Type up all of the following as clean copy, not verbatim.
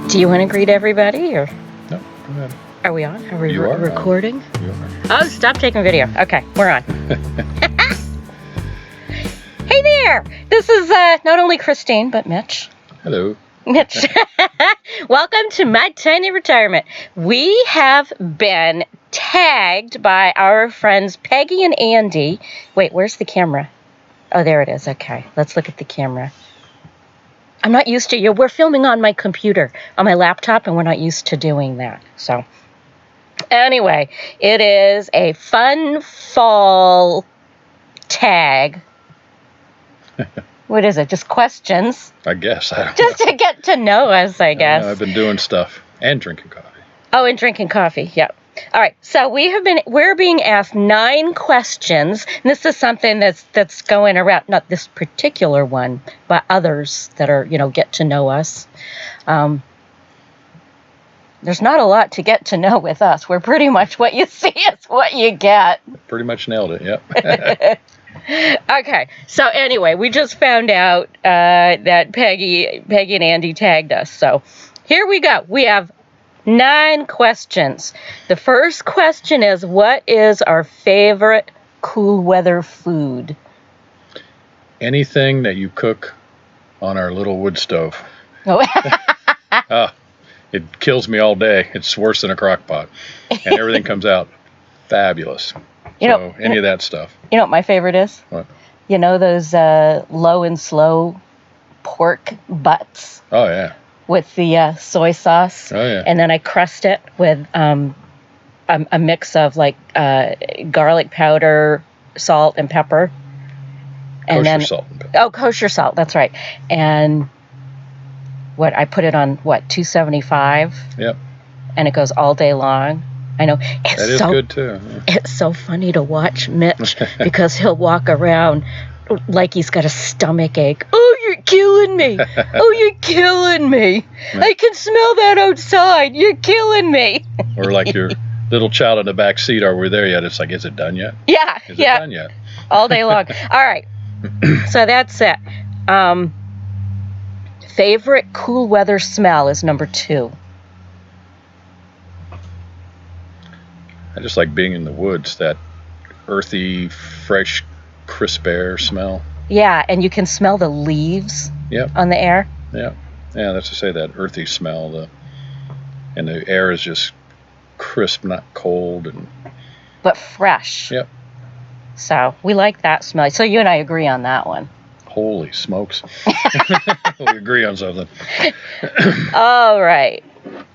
Do you want to greet everybody, or No, go ahead. are we on? Are we You are on. recording? You are. Oh, stop taking video. Okay, we're on. Hey there! This is not only Christine, but Mitch. Hello. Mitch. Welcome to My Tiny Retirement. We have been tagged by our friends Peggy and Andy. Wait, where's the camera? Oh, there it is. Okay, let's look at the camera. I'm not used to you. We're filming on my computer, on my laptop, and we're not used to doing that. So, anyway, it is a fun fall tag. What is it? Just questions? I guess. I don't Just know. to get to know us, I guess. I've been doing stuff and drinking coffee. Oh, and drinking coffee. Yep. All right. So we're being asked 9 questions. And this is something that's going around, not this particular one, but others that are, get to know us. There's not a lot to get to know with us. We're pretty much what you see is what you get. Pretty much nailed it. Yep. Okay. So anyway, we just found out that Peggy and Andy tagged us. So here we go. We have 9 questions. The first question is, what is our favorite cool weather food? Anything that you cook on our little wood stove. Oh. It kills me all day. It's worse than a crock pot. And everything comes out fabulous. Any of that stuff. You know what my favorite is? What? You know those low and slow pork butts? Oh, yeah. With the soy sauce. Oh, yeah. And then I crust it with a mix of like garlic powder, salt, and pepper. And Kosher salt and pepper. Oh, kosher salt. That's right. And I put it on 275. Yep. And it goes all day long. I know. That is good too. Yeah. It's so funny to watch Mitch because he'll walk around like he's got a stomach ache. Oh, you're killing me. Oh, you're killing me. I can smell that outside. You're killing me. Or like your little child in the back seat, are we there yet? It's like, is it done yet? Yeah. Is it done yet? All day long. All right. So that's it. Favorite cool weather smell is number 2. I just like being in the woods, that earthy, fresh, crisp air smell. Yeah, and you can smell the leaves on the air. Yeah, that's to say that earthy smell. And the air is just crisp, not cold, but fresh. Yep. So we like that smell. So you and I agree on that one. Holy smokes. We agree on something. All right.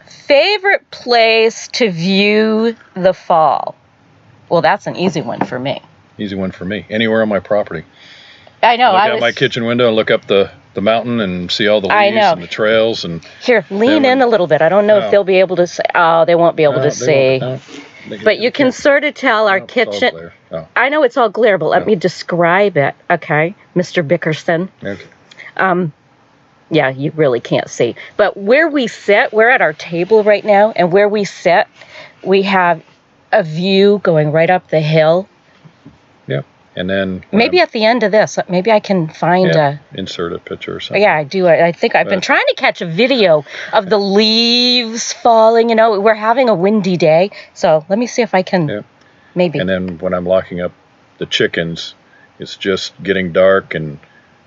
Favorite place to view the fall? Well, that's an easy one for me. Easy one for me. Anywhere on my property. I know. Look out my kitchen window and look up the mountain and see all the leaves and the trails. And here, lean in a little bit. I don't know if they'll be able to see. Oh, they won't be able to see. But you can sort of tell our kitchen. I know it's all glare, but let me describe it. Okay, Mr. Bickerson. Okay. Yeah, you really can't see. But where we sit, we're at our table right now, and where we sit, we have a view going right up the hill. Yep. And then maybe at the end of this, maybe I can find insert a picture or something. Yeah, I do. I think I've been trying to catch a video of the leaves falling. We're having a windy day, so let me see if I can maybe. And then when I'm locking up the chickens, it's just getting dark and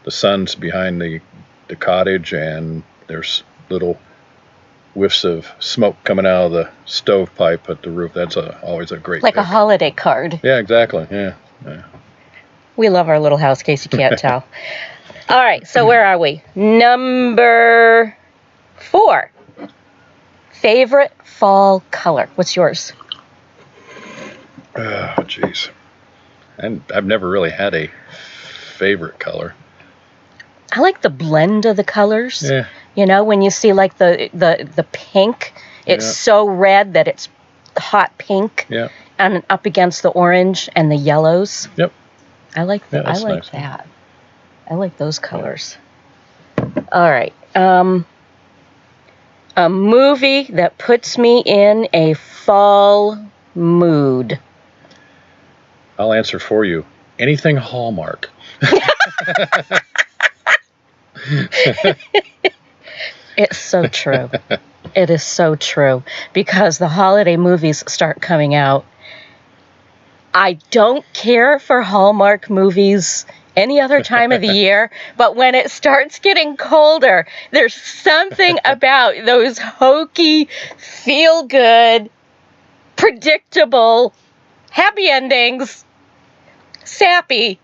the sun's behind the cottage, and there's little whiffs of smoke coming out of the stovepipe at the roof. That's always a great like pick. A holiday card. Yeah, exactly. Yeah. We love our little house, in case you can't tell. All right, so where are we? Number 4. Favorite fall color. What's yours? Oh, jeez. And I've never really had a favorite color. I like the blend of the colors. Yeah. When you see like the pink, it's so red that it's hot pink. Yeah. And up against the orange and the yellows. Yep. I like that. Nice. That. I like those colors. All right. A movie that puts me in a fall mood. I'll answer for you. Anything Hallmark. It's so true. It is so true because the holiday movies start coming out. I don't care for Hallmark movies any other time of the year, but when it starts getting colder, there's something about those hokey, feel-good, predictable, happy endings, sappy.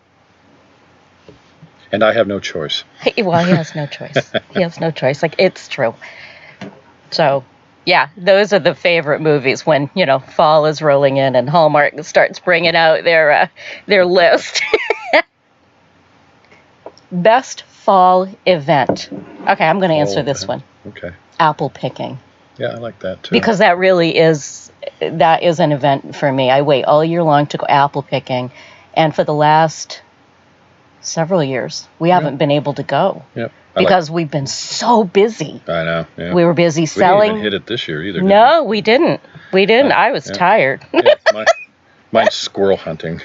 And I have no choice. Well, he has no choice. He has no choice. Like, it's true. So, yeah, those are the favorite movies when, fall is rolling in and Hallmark starts bringing out their list. Best fall event. Okay, I'm going to answer this one. Okay. Apple picking. Yeah, I like that too. Because that is an event for me. I wait all year long to go apple picking. And for the last several years, we haven't been able to go. Yep. Because we've been so busy. I know. Yeah. We were busy selling. We didn't even hit it this year either. No, we didn't. We didn't. I was tired. Yeah, mine's squirrel hunting.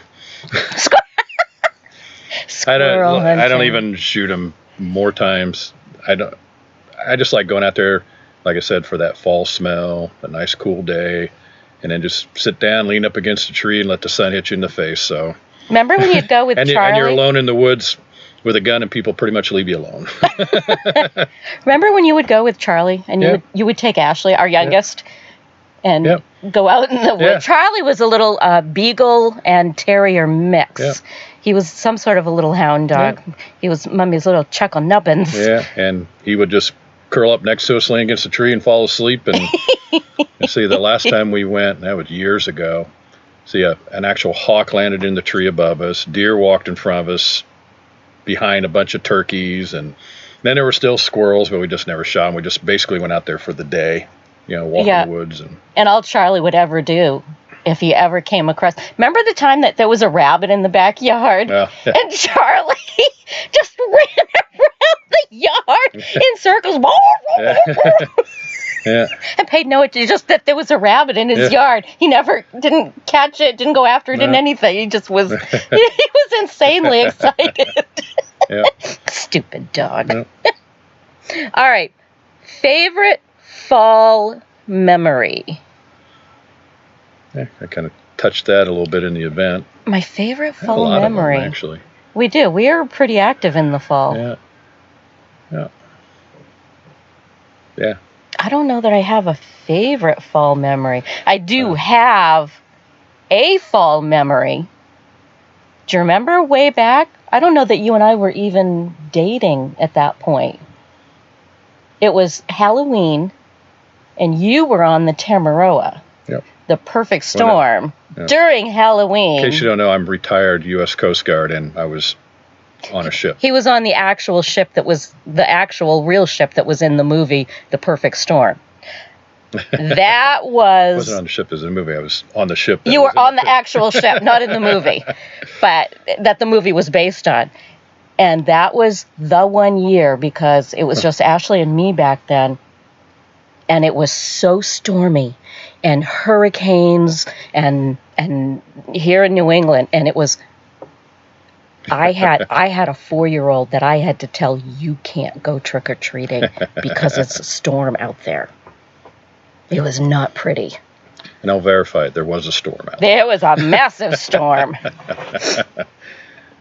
Squirrel hunting. I don't even shoot them more times. I just like going out there, like I said, for that fall smell, a nice cool day, and then just sit down, lean up against a tree, and let the sun hit you in the face. So. Remember when you'd go with Charlie? And you're alone in the woods with a gun, and people pretty much leave you alone. Remember when you would go with Charlie, and you would take Ashley, our youngest, and go out in the woods? Yeah. Charlie was a little beagle and terrier mix. Yeah. He was some sort of a little hound dog. Yeah. He was Mummy's little Chuckle Nubbins. Yeah, and he would just curl up next to us, lean against a tree, and fall asleep. And see, the last time we went, that was years ago. See, an actual hawk landed in the tree above us. Deer walked in front of us, behind a bunch of turkeys, and then there were still squirrels, but we just never shot them. We just basically went out there for the day, walk in the woods. And all Charlie would ever do, if he ever came across... Remember the time that there was a rabbit in the backyard? Yeah. And Charlie just ran around the yard in circles. Yeah. And paid no attention, just that there was a rabbit in his yard. He didn't catch it, didn't go after it, didn't anything. He just was, he was insanely excited. Yeah. Stupid dog. Yeah. All right. Favorite fall memory? Yeah, I kind of touched that a little bit in the event. My favorite fall memory. Of them, actually. We do. We are pretty active in the fall. Yeah. Yeah. Yeah. I don't know that I have a favorite fall memory. I do have a fall memory. Do you remember way back? I don't know that you and I were even dating at that point. It was Halloween, and you were on the Tamaroa, the Perfect Storm, during Halloween. In case you don't know, I'm retired U.S. Coast Guard, and I was on a ship. He was on the actual ship that was the actual real ship that was in the movie The Perfect Storm. That was... I wasn't on the ship as in the movie. I was on the ship. You were on the actual ship, not in the movie, but that the movie was based on. And that was the one year because it was just Ashley and me back then. And it was so stormy and hurricanes and here in New England. And it was... I had a 4-year-old that I had to tell, you can't go trick-or-treating because it's a storm out there. It was not pretty. And I'll verify it. There was a storm out there. There was a massive storm.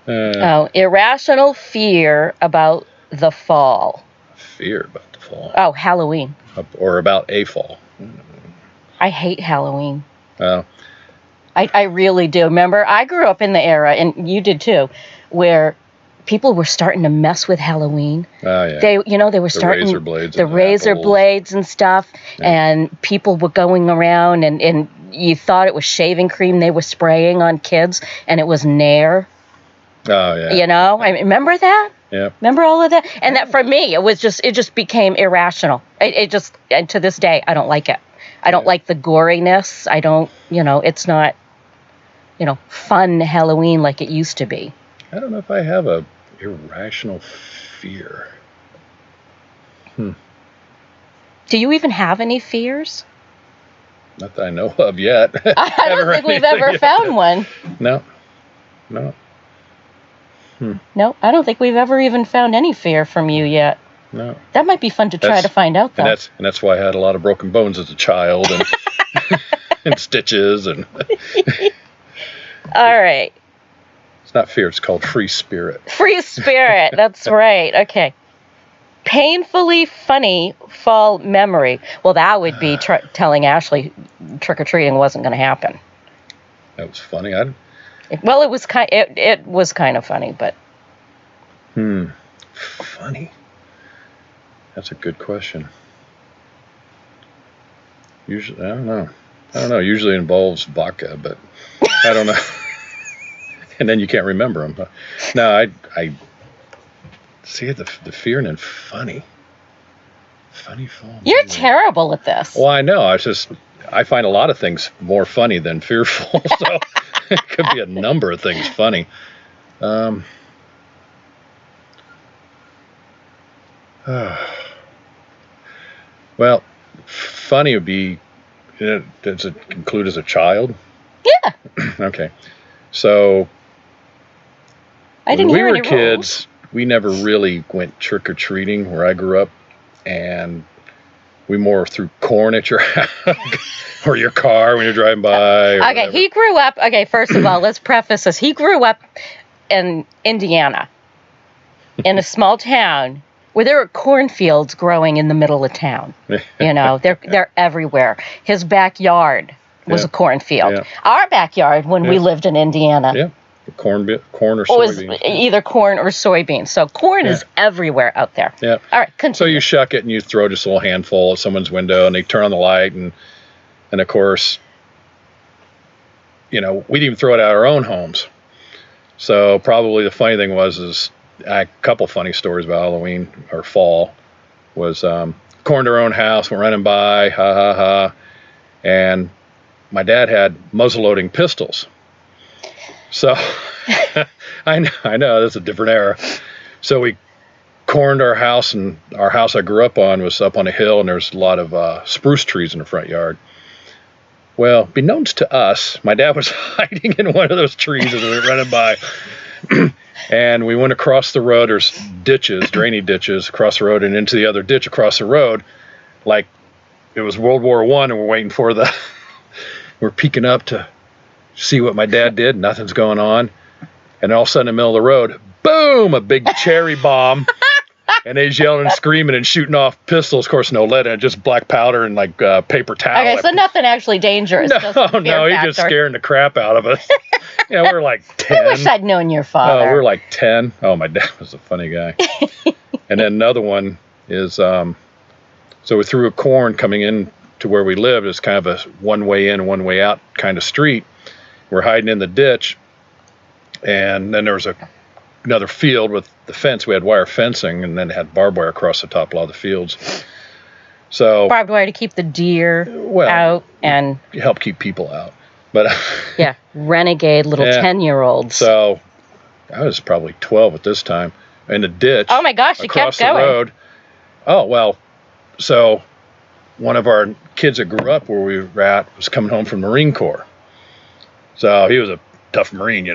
Irrational fear about the fall. Fear about the fall. Oh, Halloween. Or about a fall. I hate Halloween. Oh. I really do. Remember, I grew up in the era, and you did too, where people were starting to mess with Halloween. Oh, yeah. They were starting the razor blades and stuff, and people were going around, and you thought it was shaving cream they were spraying on kids, and it was Nair. Oh, yeah. I remember that. Yeah. Remember all of that? And that for me, it just became irrational. And to this day, I don't like it. I don't like the goriness. I don't, it's not, fun Halloween like it used to be. I don't know if I have a irrational fear. Do you even have any fears? Not that I know of yet. I don't think we've ever found one. No. No, I don't think we've ever even found any fear from you yet. No. That might be fun to try That's- to find out, though. And that's why I had a lot of broken bones as a child and and stitches and All right. it's not fear, it's called free spirit. Free spirit. That's right. Okay. Painfully funny fall memory. Well, that would be telling Ashley trick-or-treating wasn't going to happen. That was funny. Well, it was kind of funny, but Funny. That's a good question. Usually, I don't know. Usually it involves vodka, but I don't know. And then you can't remember them. No, I see the fear and then funny. Funny fall. you're memory. terrible at this. Well, I know. I find a lot of things more funny than fearful. So it could be a number of things funny. Well, funny would be. Does it include as a child? Yeah. Okay. So I didn't when we hear were any kids, we never really went trick or treating where I grew up, and we more threw corn at your house or your car when you're driving by. Or Okay, whatever. he grew up. Okay, first of all, let's preface this. He grew up in Indiana, in a small town where there are cornfields growing in the middle of town. You know, they're everywhere. His backyard was Yeah. a cornfield. Yeah. Our backyard, when we Yeah. lived in Indiana, Yeah, corn or was soybeans. either corn or soybeans. So corn Yeah. is everywhere out there. Yeah. All right, So continue. you shuck it and you throw just a little handful at someone's window, and they turn on the light, and of course, we didn't even throw it at our own homes. So probably the funny thing is a couple funny stories about Halloween or fall was corn to our own house. We're running by, ha ha ha, and my dad had muzzle-loading pistols. So I know that's a different era. So we corned our house, and our house I grew up on was up on a hill, and there's a lot of spruce trees in the front yard. Well, beknownst to us, my dad was hiding in one of those trees as we were running by. And we went across the road. There's ditches, drainy ditches across the road, and into the other ditch across the road, like it was World War I, and we're waiting for we're peeking up to see what my dad did. Nothing's going on. And all of a sudden, in the middle of the road, boom, a big cherry bomb. And they's yelling and screaming and shooting off pistols. Of course, no lead in it, just black powder and like paper towel. Okay, so nothing actually dangerous. just No, the no, fear he just factor. scaring the crap out of us. Yeah, we were like 10. I wish I'd known your Oh, father. we were like 10. Oh, my dad was a funny guy. And then another one is, so we threw a corn coming in to where we lived. It's kind of a one way in, one way out kind of street. We're hiding in the ditch. And then there was another field with the fence. We had wire fencing, and then it had barbed wire across the top of a lot of the fields. So Barbed wire to keep the deer out and help keep people out. But yeah, renegade little Yeah. 10-year-olds. so I was probably 12 at this time in the ditch. Oh my gosh, you across kept the going. road. Oh, well, so one of our kids that grew up where we were at was coming home from the Marine Corps. So he was a tough Marine,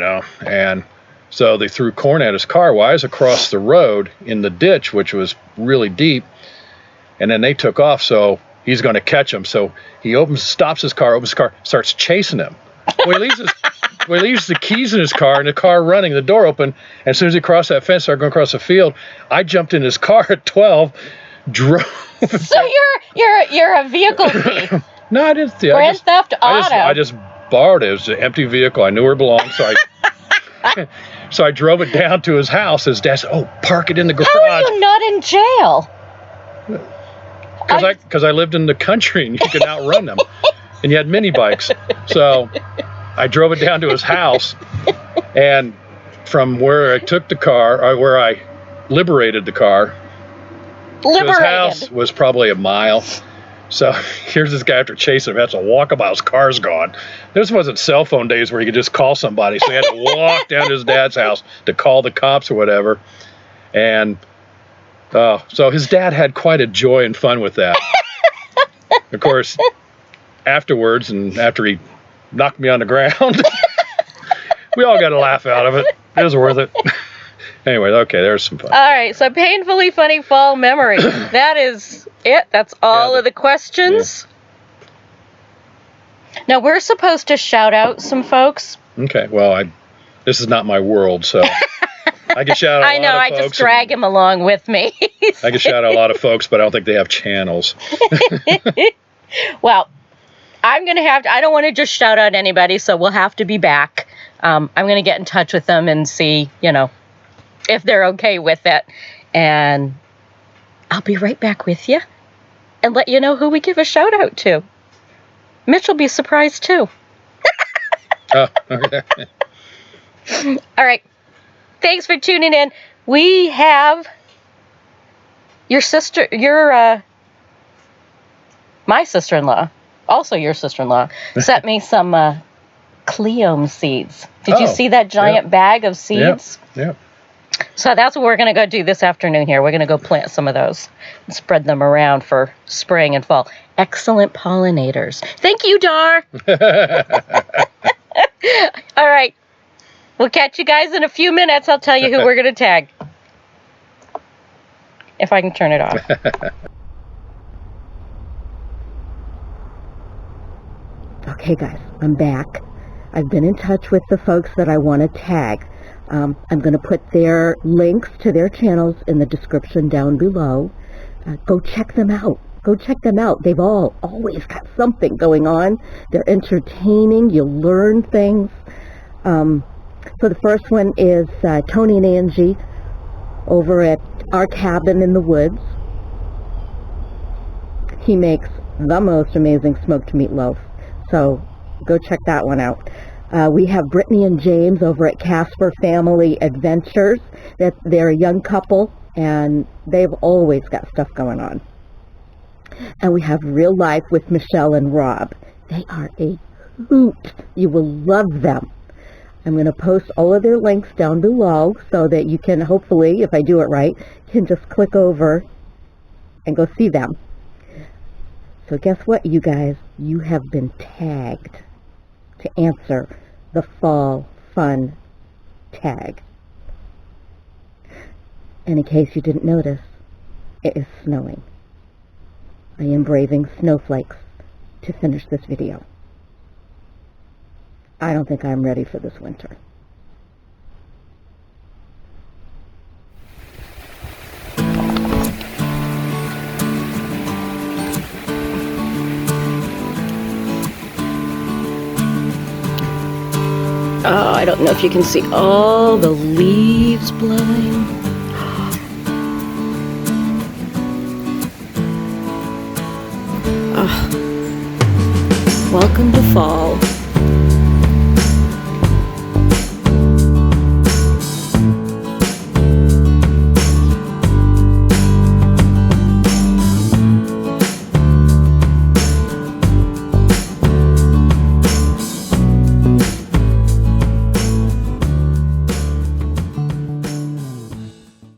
and so they threw corn at his car while I was across the road in the ditch, which was really deep, and then they took off, so he's going to catch him. So he stops his car, opens his car, starts chasing him. Well, he leaves the keys in his car, and the car running, the door open, and as soon as he crossed that fence, started going across the field, I jumped in his car at 12, drove. So you're a vehicle thief. No, I didn't. Grand theft auto. I just borrowed it. It was an empty vehicle. I knew where it belonged, so I drove it down to his house. His dad said, "Oh, park it in the garage." How are you not in jail? Because I lived in the country and you could outrun them, and you had mini bikes. So I drove it down to his house, and from where I took the car, or where I liberated the car, to his house Liberated. was probably a mile. So here's this guy after chasing him. That's a walkabout. His car's gone. This wasn't cell phone days where you could just call somebody. So he had to walk down to his dad's house to call the cops or whatever. And so his dad had quite a joy and fun with that. Of course, afterwards, and after he knocked me on the ground, we all got a laugh out of it. It was worth it. Anyway, okay, there's some fun. All right, so painfully funny fall memory. That is it. That's all of the questions. Yeah. Now, we're supposed to shout out some folks. Okay, well, this is not my world, so I can shout out I know, a lot of I folks. just drag him along with me. I can shout out a lot of folks, but I don't think they have channels. Well, I don't want to just shout out anybody, so we'll have to be back. I'm going to get in touch with them and see, if they're okay with it. And I'll be right back with you and let you know who we give a shout out to. Mitch will be surprised too. Oh, okay. All right. Thanks for tuning in. We have my sister-in-law, also your sister-in-law, sent me some Cleome seeds. Did you see that giant bag of seeds? Yeah. So that's what we're going to go do this afternoon here. We're going to go plant some of those and spread them around for spring and fall. Excellent pollinators. Thank you, Dar. All right. We'll catch you guys in a few minutes. I'll tell you who we're going to tag. If I can turn it off. Okay, guys, I'm back. I've been in touch with the folks that I want to tag. I'm going to put their links to their channels in the description down below. Go check them out. Go check them out. They've always got something going on. They're entertaining. You'll learn things. So the first one is Tony and Angie over at Our Cabin in the Woods. He makes the most amazing smoked meatloaf. So go check that one out. We have Brittany and James over at Casper Family Adventures. They're a young couple, and they've always got stuff going on. And we have Real Life with Michelle and Rob. They are a hoot. You will love them. I'm going to post all of their links down below so that you can hopefully, if I do it right, can just click over and go see them. So guess what, you guys? You have been tagged to answer the Fall Fun tag. And in case you didn't notice, it is snowing. I am braving snowflakes to finish this video. I don't think I'm ready for this winter. Oh, I don't know if you can see all the leaves blowing. Oh. Welcome to fall.